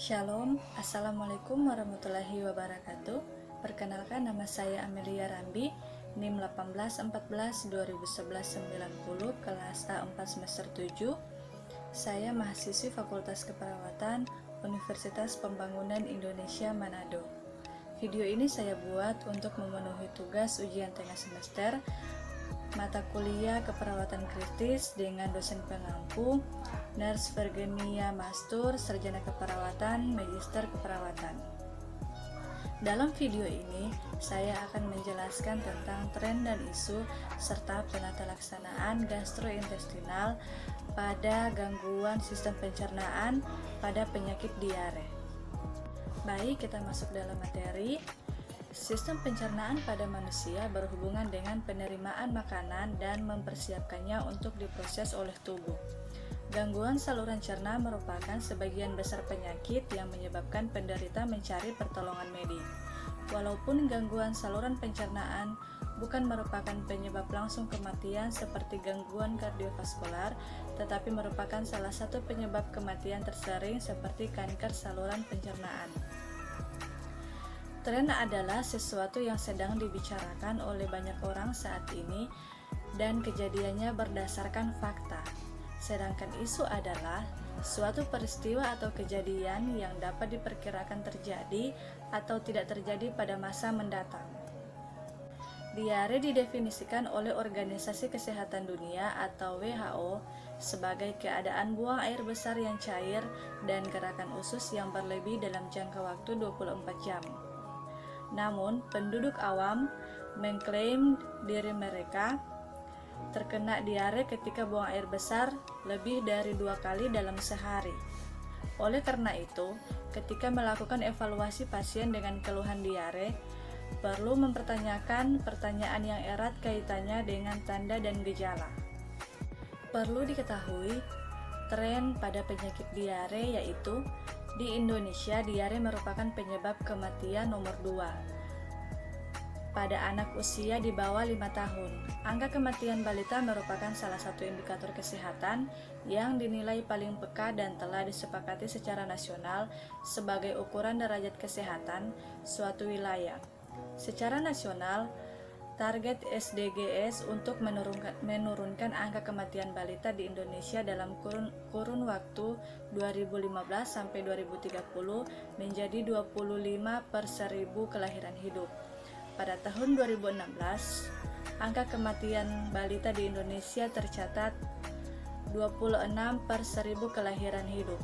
Shalom, Assalamualaikum warahmatullahi wabarakatuh. Perkenalkan, nama saya Amelia Rambi, NIM 1814-2011-90, kelas A4 semester 7. Saya mahasiswi Fakultas Keperawatan Universitas Pembangunan Indonesia Manado. Video ini saya buat untuk memenuhi tugas ujian tengah semester mata kuliah keperawatan kritis dengan dosen pengampu Nurse Virginia Mastur, Sarjana Keperawatan, Magister Keperawatan. Dalam video ini, saya akan menjelaskan tentang tren dan isu serta penata laksanaan gastrointestinal pada gangguan sistem pencernaan pada penyakit diare. Baik, kita masuk dalam materi. Sistem pencernaan pada manusia berhubungan dengan penerimaan makanan dan mempersiapkannya untuk diproses oleh tubuh. Gangguan saluran cerna merupakan sebagian besar penyakit yang menyebabkan penderita mencari pertolongan medis. Walaupun gangguan saluran pencernaan bukan merupakan penyebab langsung kematian seperti gangguan kardiovaskular, tetapi merupakan salah satu penyebab kematian tersering seperti kanker saluran pencernaan. Tren adalah sesuatu yang sedang dibicarakan oleh banyak orang saat ini dan kejadiannya berdasarkan fakta. Sedangkan isu adalah suatu peristiwa atau kejadian yang dapat diperkirakan terjadi atau tidak terjadi pada masa mendatang. Diare didefinisikan oleh Organisasi Kesehatan Dunia atau WHO sebagai keadaan buang air besar yang cair dan gerakan usus yang berlebih dalam jangka waktu 24 jam. Namun, penduduk awam mengklaim diri mereka terkena diare ketika buang air besar lebih dari 2 kali dalam sehari. Oleh karena itu, ketika melakukan evaluasi pasien dengan keluhan diare, perlu mempertanyakan pertanyaan yang erat kaitannya dengan tanda dan gejala. Perlu diketahui, tren pada penyakit diare yaitu di Indonesia, diare merupakan penyebab kematian nomor 2 pada anak usia di bawah 5 tahun. Angka kematian balita merupakan salah satu indikator kesehatan yang dinilai paling peka dan telah disepakati secara nasional sebagai ukuran derajat kesehatan suatu wilayah. Secara nasional, target SDGs untuk menurunkan angka kematian balita di Indonesia dalam kurun waktu 2015 sampai 2030 menjadi 25 per 1000 kelahiran hidup. Pada tahun 2016, angka kematian balita di Indonesia tercatat 26 per 1000 kelahiran hidup.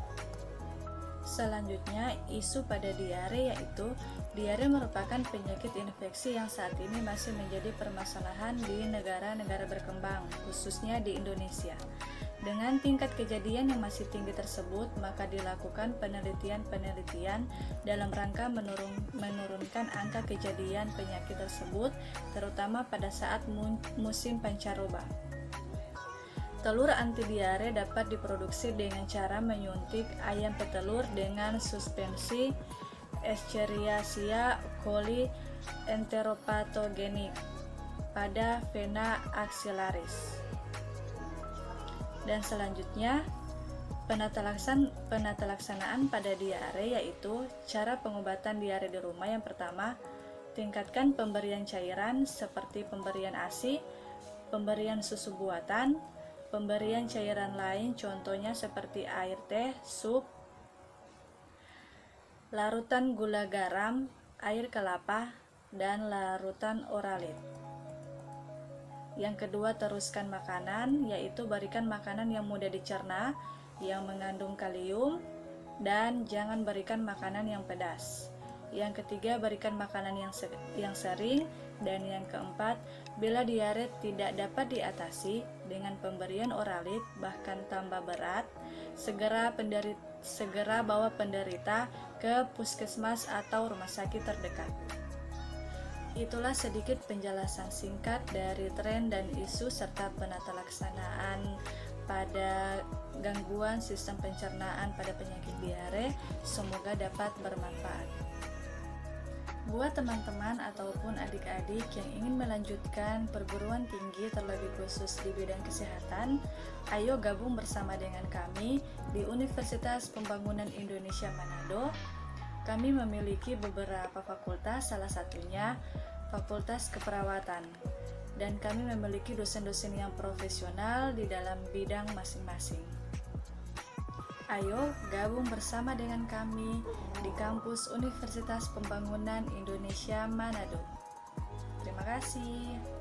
Selanjutnya, isu pada diare yaitu diare merupakan penyakit infeksi yang saat ini masih menjadi permasalahan di negara-negara berkembang, khususnya di Indonesia. Dengan tingkat kejadian yang masih tinggi tersebut, maka dilakukan penelitian-penelitian dalam rangka menurunkan angka kejadian penyakit tersebut, terutama pada saat musim pancaroba. Telur anti diare dapat diproduksi dengan cara menyuntik ayam petelur dengan suspensi Escherichia coli enteropathogenik pada vena axillaris. Dan selanjutnya, penata laksanaan pada diare yaitu cara pengobatan diare di rumah. Yang pertama, tingkatkan pemberian cairan seperti pemberian ASI, pemberian susu buatan, pemberian cairan lain contohnya seperti air teh, sup, larutan gula garam, air kelapa, dan larutan oralit. Yang kedua, teruskan makanan, yaitu berikan makanan yang mudah dicerna, yang mengandung kalium, dan jangan berikan makanan yang pedas. Yang ketiga, berikan makanan yang sering, dan yang keempat, bila diare tidak dapat diatasi dengan pemberian oralit bahkan tambah berat, segera bawa penderita ke puskesmas atau rumah sakit terdekat. Itulah sedikit penjelasan singkat dari tren dan isu serta penata laksanaan pada gangguan sistem pencernaan pada penyakit diare. Semoga dapat bermanfaat. Buat teman-teman ataupun adik-adik yang ingin melanjutkan perguruan tinggi terlebih khusus di bidang kesehatan, ayo gabung bersama dengan kami di Universitas Pembangunan Indonesia Manado. Kami memiliki beberapa fakultas, salah satunya Fakultas Keperawatan, dan kami memiliki dosen-dosen yang profesional di dalam bidang masing-masing. Ayo gabung bersama dengan kami di kampus Universitas Pembangunan Indonesia Manado. Terima kasih.